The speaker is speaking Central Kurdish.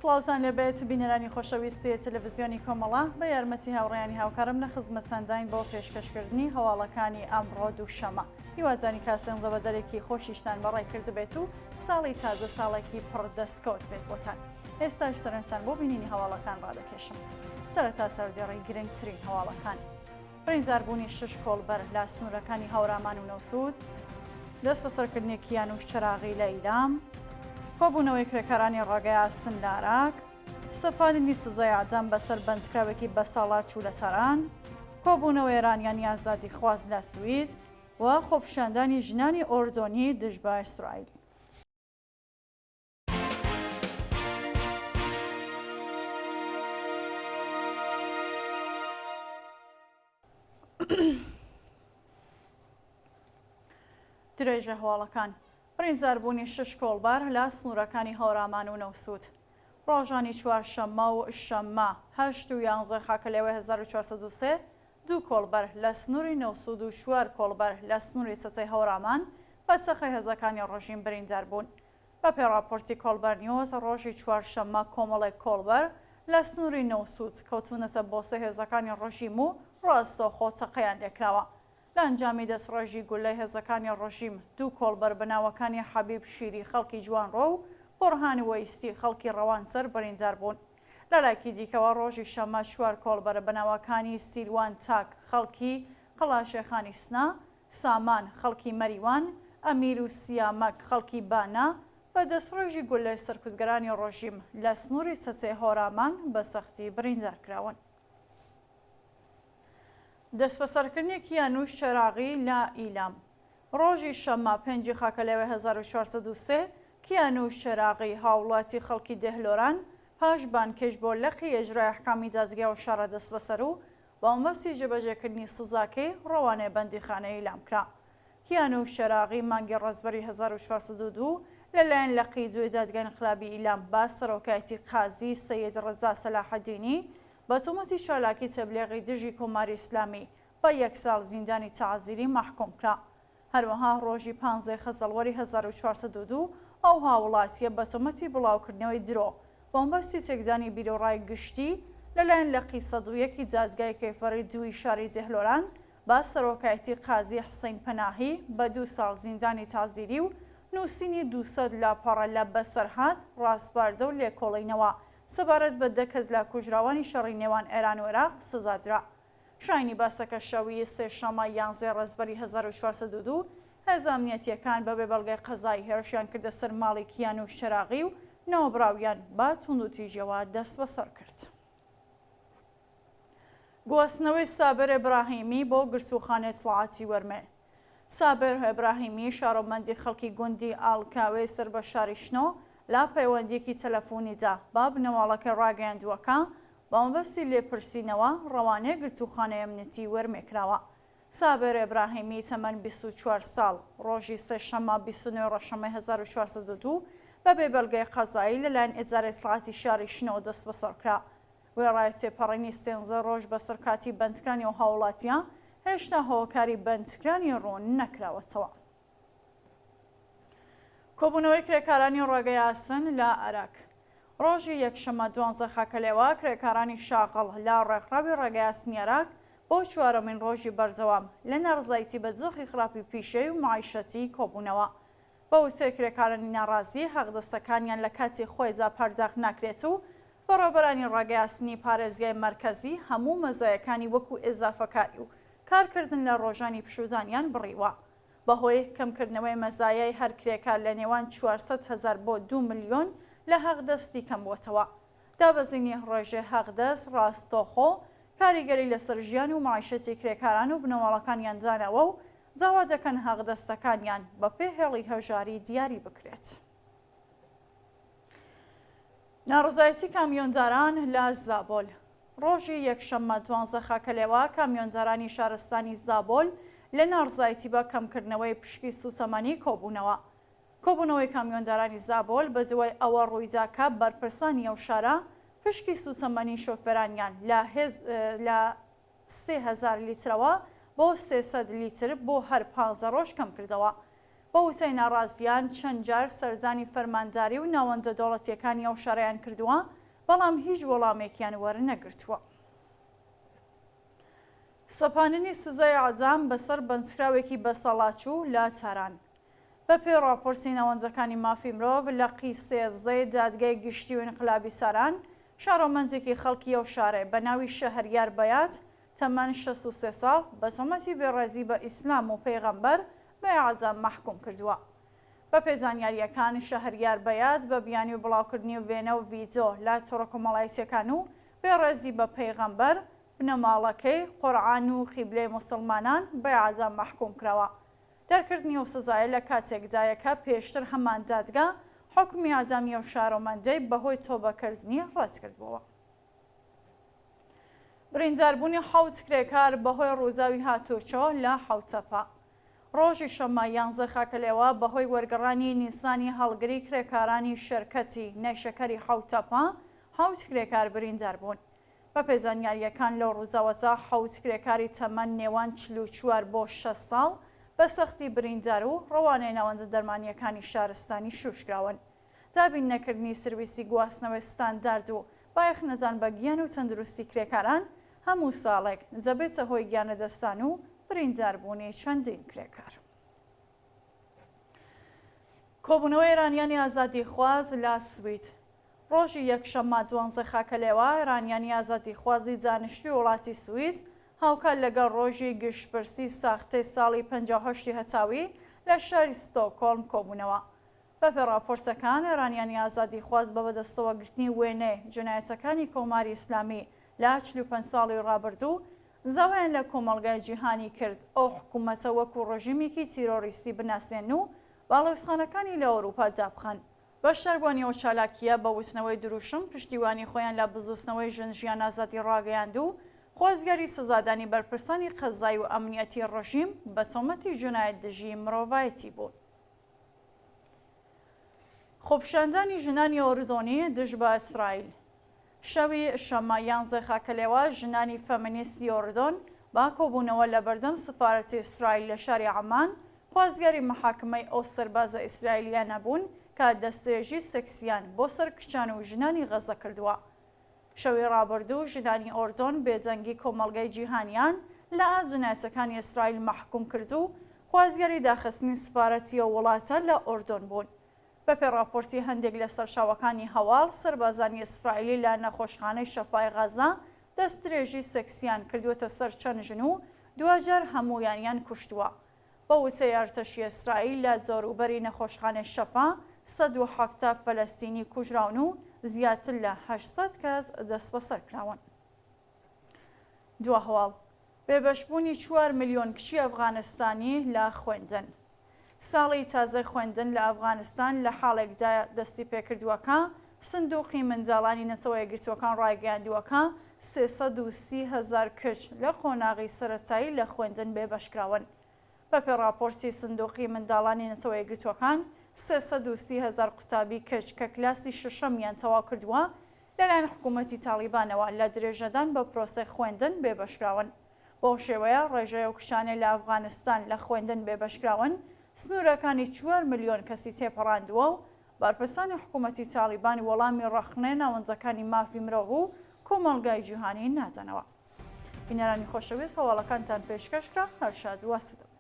سڵاوتان لەبێت بینەرانی خۆشەویستی تەلەڤیزیۆنی کۆمەڵە بە یارمەتی هاوڕێیانی هاوکارم لە خزمەت سەنداین بۆ پێشکەشکردنی هەواڵەکانی ئەمڕۆ دووشەمە. هیوادانی کاسێنزە بە دەرێکی خۆشیشتان بەڕای کرد بێت و ساڵی تازە ساڵێکی پڕدەستکەوت بێت بۆتان. ئێستاش سەرنجتان بۆ بینینی هەواڵەکان ڕادەکێشم. سەرەتا سەردێڕی گرنگترین هەواڵەکان. برینداربوونی 6 کۆڵبەر لە سنوورەکانی هەورامان و نەوسود، دەست بە سەرکردنی کیانوش چراغی لە ئیلام، کۆبوونەوەی کرێکارانی ڕێگای ئاسن لە عێراق، سەپاندنی سزای ئەعدام بەسەر بەندکراوێکی بەساڵات چوو لە تەران، کۆبوونەوەی ئێرانیانی ئازادی خواز لە سوید و خۆپیشاندانی ژنانی ئۆردۆنی دژ بە ئیسرائیل. درێژە هەواڵەکان. برینداربوونی 6 کۆڵبەر لە سنوورەکانی هەورامان و نەوسود. ڕۆژانی چوارشەممە و شەممە 8 و 11 خاکەلێوەی 1403 دوو کۆڵبەر لە سنووری نەوسود و 4 کۆڵبەر لە سنووری چەتەی هەورامان بە سەخی هێزەکانی ڕۆژین بریندار بوون. بە پێڕاپۆرتی کۆڵبەر نیۆز ڕۆژی چوارشەممە کۆمەڵێک کۆڵبەر لە سنووری نەوسود کەوتونەتە بۆ سێ هێزەکانی ڕۆژیم و ڕاستەوخۆ تەقەیان لێکراوە. لە ئەنجامی دەستڕێژی گولەی هێزەکانی ڕۆژیم دوو کۆڵبەر بەناوەکانی حەبیب شیری خەڵکی جوانڕۆ و بۆرهانی وەیستی خەڵکی ڕەوانسەر بریندار بوون. لە لایکی دیکەوە ڕۆژی شەممە 4 کۆڵبەرە بەناوەکانی سیلوان تاک خەڵکی قەڵاشێخانی سنا، سامان خەڵکی مەریوان، ئەمیر و سیامەک خەڵکی بانا بە دەستڕێژی گولەی سەرکوتگەرانی ڕۆژیم لە سنووری چەتەی هۆرامان بە سەختی بریندار کراون. دەست بەسەرکردنی کیانوش چراغی لە ئیلام. ڕۆژی شەممە 5 خاکەلێوەی 1403 کیانوش چراغی هاوڵاتی خەڵکی دەهلۆران پاش بانکێش بۆ لەقی ئێژرای ئەحکامی دادگا و شارە دەست بەسەر و بەڵمەستی جێبەجێکردنی سزاکەی ڕەوانێ بەندیخانەی ئیلام کرا. کیانوش چراغی مانگی ڕێزبەری 1402 لەلایەن لەقی دوێ دادگای انقلابی ئیلام با سەرۆکایەتی قازی سەید ڕەزا سەلاحەدینی بە تۆمەتی چالاکی تەبلیغی دژی کۆماری ئیسلامی بە 1 ساڵ زیندانی تەعزیری مەحکوم کرا. هەروەها ڕۆژی 15 خەزەڵوەری 1402 ئەو هاوڵاتیە بە تۆمەتی بڵاوکردنەوەی درۆ بۆمبەستی تێکدانی بیرۆڕای گشتی لەلایەن لەقی 101 دادگای کەیفەری دووی شاری جێهلۆران با سەرۆکایەتی قازی حسەین پەناهی بە 2 ساڵ زیندانی تەعزیری و نووسینی 200 لاپەڕە لە بەسەرهات ڕاستباردە و لێکۆڵینەوە سەبارەت بە 10 کەس لە کوژراوانی شەڕی نێوان ئێران و عێراق سزادرا. شاینی باسەکە شەوی سێشەممە 11 ڕێزبەری 1402 هێز ئەمنیەتیەکان بەبێ بەڵگەی قەزای هێرشیان کردە سەر ماڵی کیانوش چراغی و نەوەبراویان بە توندوتیژەوە دەست بەسەر کرد. گواستنەوەی سابر ئیبراهیمی بۆ گرسوخانەی دەسەڵاتی وەرمێ. سابر ئیبراهیمی شارۆمەندی خەڵکی گوندی ئاڵکاوێ سەر بە شاری شنۆ لا پەیوەندیەکی تەلەفۆنیدا با بنەواڵەکەی ڕاگەیاندووەکە بە مەبەستی لێپرسینەوە ڕەوانەیە گرتوخانەی ئەمنیەتی وەرمێکراوە. سابر ئیبراهیمی تەمەن 24 ساڵ ڕۆژی سێشەممە 29 ڕەشەمەی 1402 بەبێ بەڵگەی قەزایی لەلایەن ئیدارەی دەسەڵاتی شاری شنۆ دەست بەسەر کرا. وێڕای تێپەڕینی 13 ڕۆژ بەسەر کاتی بەندکرانی و هاوڵاتیە هێشتا هۆکاری بەندکرانی ڕوون نەکراوەتەوە. کۆبوونەوەی کرێکارانی ڕێگای ئاسن لە عێراق. ڕۆژی یەکشەممە 12 خاکەلێوە کرێکارانی شاغڵ لە ڕێکخراوی ڕێگای ئاسنی عێراق بۆ 4مین ڕۆژی بەردەوام لە نەڕزایەتی بەدزۆخی خراپی پیشەی و معیشەتی کۆبوونەوە. بە وتەی کرێکارانی ناڕازی حەقدەستەکانیان لە کاتی خۆیدا پەرداخ ناکرێت و بەڕێوەبەرانی ڕێگای ئاسنی پارێزگای مەرکەزی هەموو مەزایەکانی وەکو ئێزافەکاری و کارکردن لە ڕۆژانی پشوزانیان بڕیوە. بەهۆی کەمکردنەوەی مەزایای هەر کرێکار لە نێوان 400,000 بۆ 2 ملیۆن لە حەقدەستی کەمبووەتەوە. دابەزینی ڕێژێ حەقدەست ڕاستۆخۆ کاریگەری لەسەر ژیان و معیشەتی کرێکاران و بنەوەڵەکانیان دانەوە و داوا دەکەن حەقدەستەکانیان بە پێهێڵی هەژاری دیاری بکرێت. ناڕزایەتی کامیۆنداران لە زابۆل. ڕۆژی یەکشەممە 12 خاکەلێوە کامیۆندارانی شارستانی زابۆل لە ناڕزایەتی بە کەمکردنەوەی پشکی سوتەمەنی کۆبوونەوە. کۆبوونەوەی کامیۆندارانی زابۆل بە دوای ئەوە ڕوویداکە بەرپرسانی ئەو شارە پشکی سوتەمەنی شۆفێرانیان لە 3000 لیترەوە بۆ 300 لیتر بۆ هەر 15 ڕۆژ کەم کردەوە. بە وتەی ناڕازیان چەند جار سەرزانی فەرمانداری و ناوەندە دەوڵەتیەکانی ئەو شەڕیان کردووە، بەڵام هیچ وەڵامێکیان وەرنەگرتووە. سەپاندنی سزای ئەعدام بەسەر بەنچکراوێکی بەسەڵاتچوو لە تاران. بە پێی ڕاپۆرتی ناوەندەکانی مافی مرۆڤ لە قی 13 دادگای گشتی و ئینقلابی ساران، شارۆمەندێکی خەڵکی ئەو شارێ بە ناوی شەهریار بەیات تەمەن 63 ساڵ بە تۆمەتی بێڕێزی بە ئیسلام و پەیغەمبەر بە ئەعدام محکوم کردووە. بە پێزانیاریەکان شەهریار بەیات بە بیانی و بڵاوکردنی و وێنە و ڤیدیۆ لە تۆڕە کۆمەڵایەتیەکان و بێڕێزی بە پەیغەمبەر، بنەماڵەکەی، قورئان و قیبلەی موسڵمانان بە ئەعدام محکوم کراوە. دەرکردنی ئەو سزایە لە کاتێکدایەکە پێشتر هەمان دادگا حکمی ئەعدامی ئەو شارۆمەندەی بەهۆی تۆبەکردنی ڕەت کردبووە. برینداربوونی 7 کرێکار بەهۆی ڕووداوی هاتوچۆ لە حوتەپە. ڕۆژی شەمە 11 خاکەلێوە بەهۆی وەرگەڕانی نیسانی هەڵگری کرێکارانی شەرکەتی نەیشەکەری حوتەپە 7 کرێکار بریندار بوون. بە پێزانیاریەکان لەو ڕووداوەتە 7 کرێکاری تەمەن نێوان 44 بۆ 6 ساڵ بە سەختی بریندار و ڕەوانەی ناوەندە دەرمانیەکانی شارستانی شوشکراون. دابین نەکردنی سرویسی گواستنەوەی ستاندارد و بایەخنەدان بە گیان و تەندروستی کرێکاران هەموو ساڵێک دەبێتە هۆی گیانەدەستان و برینداربوونی چەندین کرێکار. کۆبوونەوەی ئێرانیانی ئازادیخواز لە سوید. ڕۆژی یەکشەممە 12 خاکەلێوە ئێرانیانی ئازادیخوازی دانیشتووی وڵاتی سوید هاوکات لەگەڵ ڕۆژی گشتپرسی ساختەی ساڵی 58 هەتاوی لە شاری ستۆکۆلم کۆبوونەوە. بەپێ راپۆرتەکان ئێرانیانی ئازادیخواز بە بەدەستەوەگرتنی وێنەی جنایەتەکانی کۆماری ئیسلامی لە 45 ساڵی ڕابردوو زاوایان لە کۆمەڵگای جیهانی کرد ئەو حکوومەتە وەکو ڕژیمێکی تیرۆریستی بناسێن و باڵێوزخانەکانی لە ئەوروپا دابخەن. بەشداربوونیەوە چالاکیە بە وتنەوەی دروشم پشتیوانی خۆیان لە بزوستنەوەی ژن ئازادی ڕاگەیاند و خۆزگەری سزادانی بەرپرسانی قەزای و ئەمنیەتی ڕژیم بە تۆمەتی جنایەت دژی مرۆڤایەتی بوون. خۆپیشاندانی ژنانی ئۆردۆنی دژ بە ئیسرائیل. شەوی شەمە 11 خاکەلێوە ژنانی فەمینیستی ئۆردۆن با کۆبوونەوە لە بەردەم سفارەتی ئیسرائیل لە شاری عەمان خوازگەری مەحاکمەی ئەو سەربازە ئیسرائیلیانە بوون کە دەستدرێژی سەکسیان بۆ سەر کچان و ژنانی غەزە کردووە. شەوی ڕابردوو ژنانی ئۆردۆن بێجەنگی کۆمەڵگەی جیهانیان لە جنایەتەکانی ئیسرائیل مەحکوم کرد و خوازگەری داخستنی سفارەتی ئەو وڵاتە لە ئۆردۆن بوون. بەپێی راپۆرتی هەندێک لە سەرچاوەکانی هەواڵ سەربازانی ئیسرائیلی لە نەخۆشخانەی شەفای غەزە دەستدرێژی سەکسیان کردووەتە سەر چەند ژن و دوجار هەموویانیان کوشتووە. بە وتەی ئەرتەشی ئیسرائیل لە جۆروبەری نەخۆشخانەی شەفا 170 فەلەستینی کوژراون و زیاتر لە 800 کەس دەست بەسەر کراون. دوا هەواڵ بێبەشبوونی 4 ملیۆن کچی ئەفغانستانی لە خوێندن. ساڵی تازە خوێندن لە ئەفغانستان لە حاڵێکدا دەستی پێکردووەکە سندوقی منداڵانی نەتەوە یەکگرتووەکان ڕایگەیاندووەکە 330,000 کچ لە قۆناغی سەرەتایی لە خوێندن بێبەشکراون. بەپێی راپۆرتی سندوقی منداڵانی نەتەوە یەکگرتووەکان 330,000 قوتابی کچ کە کلاسی شەشەمیان تەواو کردووە لەلایەن حکوومەتی تاڵیبانەوە لە درێژەدان بە پرۆسەی خوێندن بێبەشکراون. بۆ شێوەیە ڕێژەیە و کشانەی لە ئەفغانستان لە خوێندن بێبەشکراون سنوورەکانی 4 ملیۆن کەسی تێپەڕاندووە و بارپرسانی حکوومەتی تاڵیبانی وەڵامی ڕەخنەی ناوەندەکانی مافی مرۆڤ و کۆمەڵگای جیهانی نادەنەوە. بینەرانی خۆشەویست هەواڵەکانتان پێشکەشکرا هەرشاد واسودە.